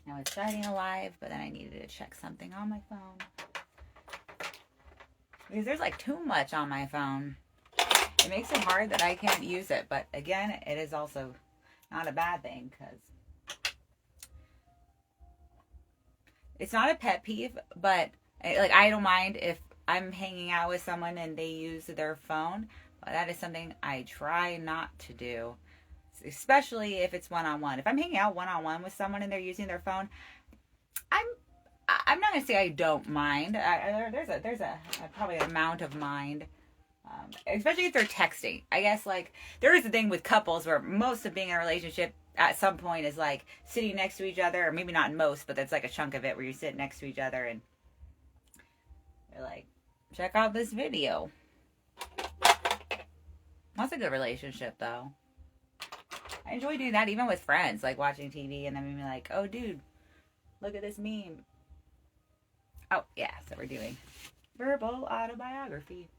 I was starting a live, but then I needed to check something on my phone. Because there's like too much on my phone. It makes it hard that I can't use it. But again, it is also not a bad thing because it's not a pet peeve, but like I don't mind if I'm hanging out with someone and they use their phone. But that is something I try not to do, especially if it's one on one. If I'm hanging out one on one with someone and they're using their phone, I'm I'm not gonna say I don't mind. There's a probably an amount of mind, especially if they're texting. I guess like there is a thing with couples where most of being in a relationship at some point is like sitting next to each other, or maybe not most, but that's like a chunk of it where you sit next to each other and you're like, check out this video. That's a good relationship though. I enjoy doing that even with friends, like watching TV and then being like, oh dude, look at this meme. Oh yeah, so we're doing verbal autobiography.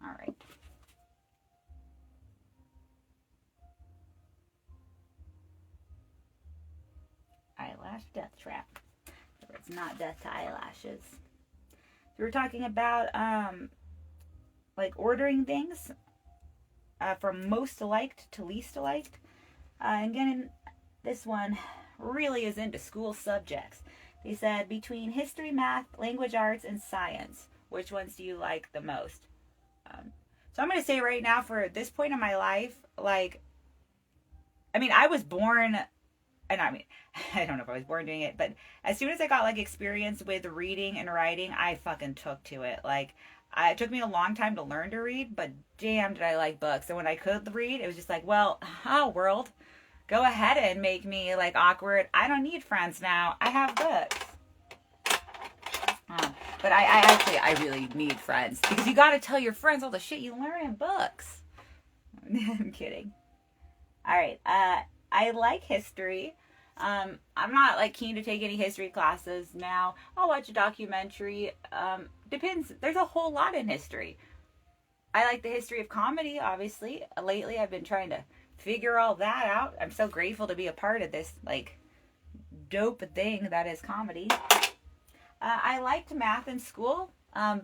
All right. Eyelash death trap. It's not death to eyelashes. So we're talking about like ordering things from most liked to least liked. And again, this one really is into school subjects. They said between history, math, language arts, and science, which ones do you like the most? So I'm going to say right now, for this point in my life, like, I mean, I was born, and I mean, I don't know if I was born doing it, but as soon as I got like experience with reading and writing, I fucking took to it. Like, it took me a long time to learn to read, but damn, did I like books. And when I could read, it was just like, well, oh, world, go ahead and make me like awkward. I don't need friends now. I have books. But I really need friends because you got to tell your friends all the shit you learn in books. I'm kidding. All right. I like history. I'm not like keen to take any history classes now. I'll watch a documentary. Depends. There's a whole lot in history. I like the history of comedy, obviously. Lately, I've been trying to figure all that out. I'm so grateful to be a part of this like dope thing that is comedy. I liked math in school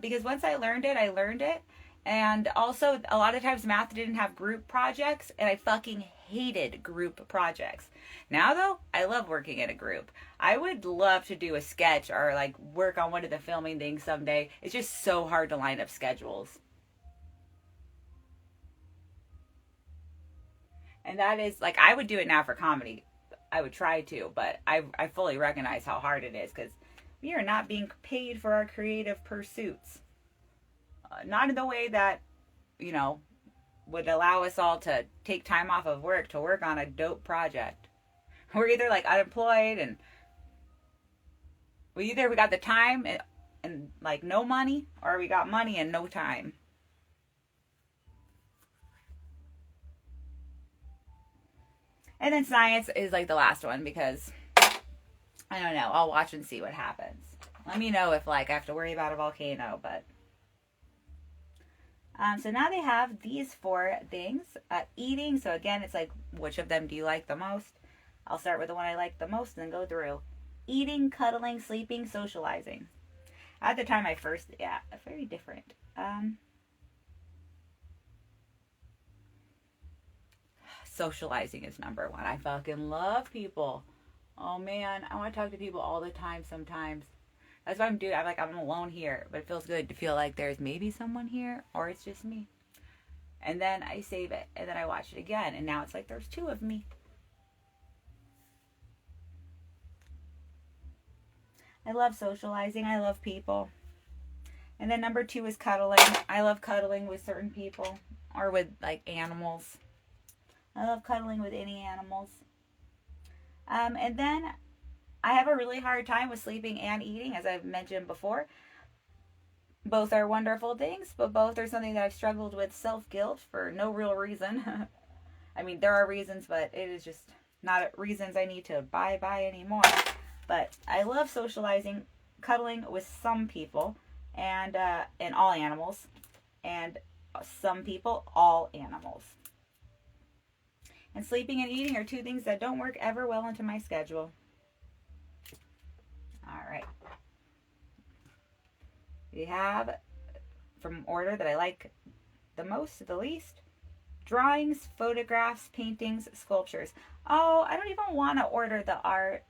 because once I learned it, I learned it. And also, a lot of times math didn't have group projects, and I fucking hated group projects. Now, though, I love working in a group. I would love to do a sketch or like work on one of the filming things someday. It's just so hard to line up schedules. And that is like, I would do it now for comedy. I would try to, but I fully recognize how hard it is because we are not being paid for our creative pursuits. Not in the way that, you know, would allow us all to take time off of work to work on a dope project. We're either like unemployed and we got the time and like no money, or we got money and no time. And then science is like the last one because I don't know. I'll watch and see what happens. Let me know if like I have to worry about a volcano, but so now they have these four things. Eating. So again, it's like, which of them do you like the most? I'll start with the one I like the most and then go through. Eating, cuddling, sleeping, socializing. At the time I first, yeah, very different. Socializing is number one. I fucking love people. Oh man, I want to talk to people all the time sometimes. That's what I'm doing. I'm like, I'm alone here, but it feels good to feel like there's maybe someone here, or it's just me. And then I save it, and then I watch it again, and now it's like there's two of me. I love socializing. I love people. And then number two is cuddling. I love cuddling with certain people, or with like animals. I love cuddling with any animals. And then I have a really hard time with sleeping and eating, as I've mentioned before. Both are wonderful things, but both are something that I've struggled with self-guilt for no real reason. I mean, there are reasons, but it is just not reasons I need to abide by anymore. But I love socializing, cuddling with some people, and all animals, and some people, all animals. And sleeping and eating are two things that don't work ever well into my schedule. All right. We have, from order that I like the most to the least, drawings, photographs, paintings, sculptures. Oh, I don't even want to order the art.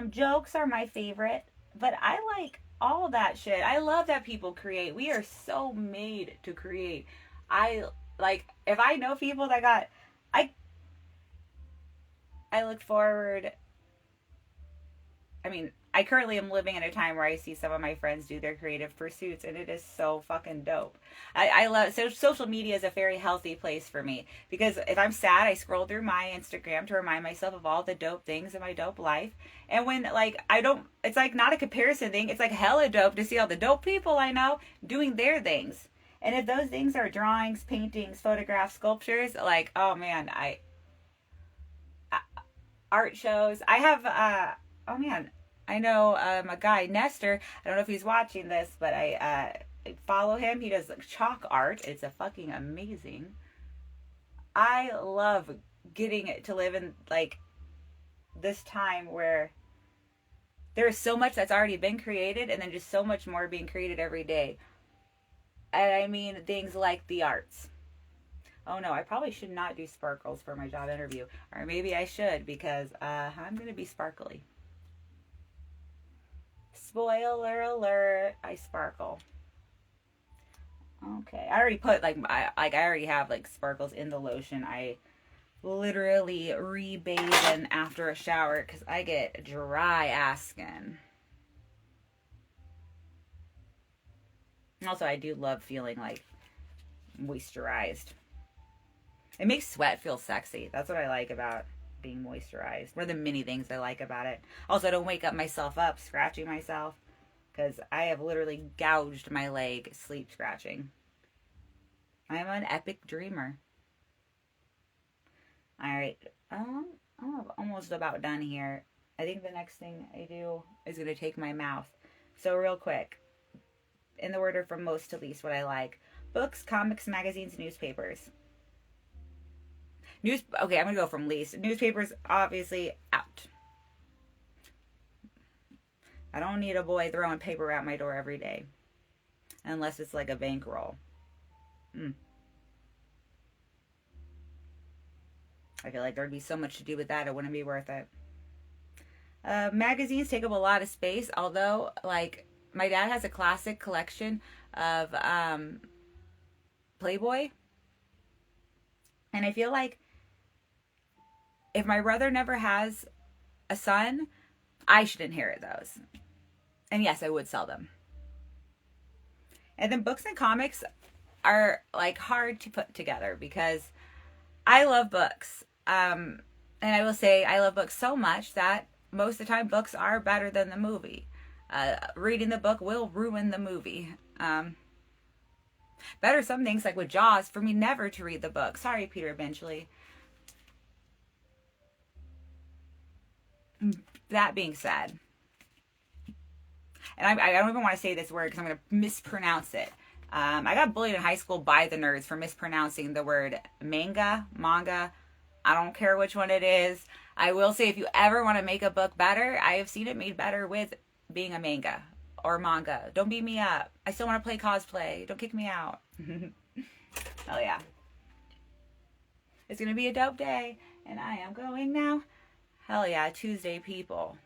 Jokes are my favorite, but I like all that shit. I love that people create. We are so made to create. I like, if I know people that got, I I look forward. I mean, I currently am living in a time where I see some of my friends do their creative pursuits, and it is so fucking dope. I love social media is a very healthy place for me because if I'm sad, I scroll through my Instagram to remind myself of all the dope things in my dope life. And when like I don't, it's like not a comparison thing. It's like hella dope to see all the dope people I know doing their things. And if those things are drawings, paintings, photographs, sculptures, like oh man, art shows. I have oh man, I know a guy, Nestor. I don't know if he's watching this, but I follow him. He does like chalk art. It's a fucking amazing. I love getting to live in like this time where there's so much that's already been created and then just so much more being created every day. And I mean things like the arts. Oh no, I probably should not do sparkles for my job interview. Or maybe I should because I'm going to be sparkly. Spoiler alert, I sparkle. Okay, I already put I already have like sparkles in the lotion. I literally rebathe in after a shower because I get dry ass skin. Also, I do love feeling like moisturized. It makes sweat feel sexy. That's what I like about being moisturized. One of the many things I like about it. Also, I don't wake up myself up scratching myself because I have literally gouged my leg sleep scratching. I'm an epic dreamer. All right, I'm almost about done here. I think the next thing I do is going to take my mouth. So real quick, in the order from most to least, what I like: books, comics, magazines, newspapers. Okay, I'm gonna go from least. Newspapers, obviously, out. I don't need a boy throwing paper out my door every day. Unless it's like a bankroll. I feel like there'd be so much to do with that, it wouldn't be worth it. Magazines take up a lot of space, although, like, my dad has a classic collection of Playboy. And I feel like if my brother never has a son, I should inherit those. And yes, I would sell them. And then books and comics are like hard to put together because I love books. And I will say I love books so much that most of the time books are better than the movie. Reading the book will ruin the movie. Better some things like with Jaws for me never to read the book. Sorry, Peter Benchley. That being said, and I don't even want to say this word because I'm going to mispronounce it. I got bullied in high school by the nerds for mispronouncing the word manga. I don't care which one it is. I will say if you ever want to make a book better, I have seen it made better with being a manga or manga. Don't beat me up. I still want to play cosplay. Don't kick me out. Oh yeah. It's going to be a dope day. And I am going now. Hell yeah, Tuesday people.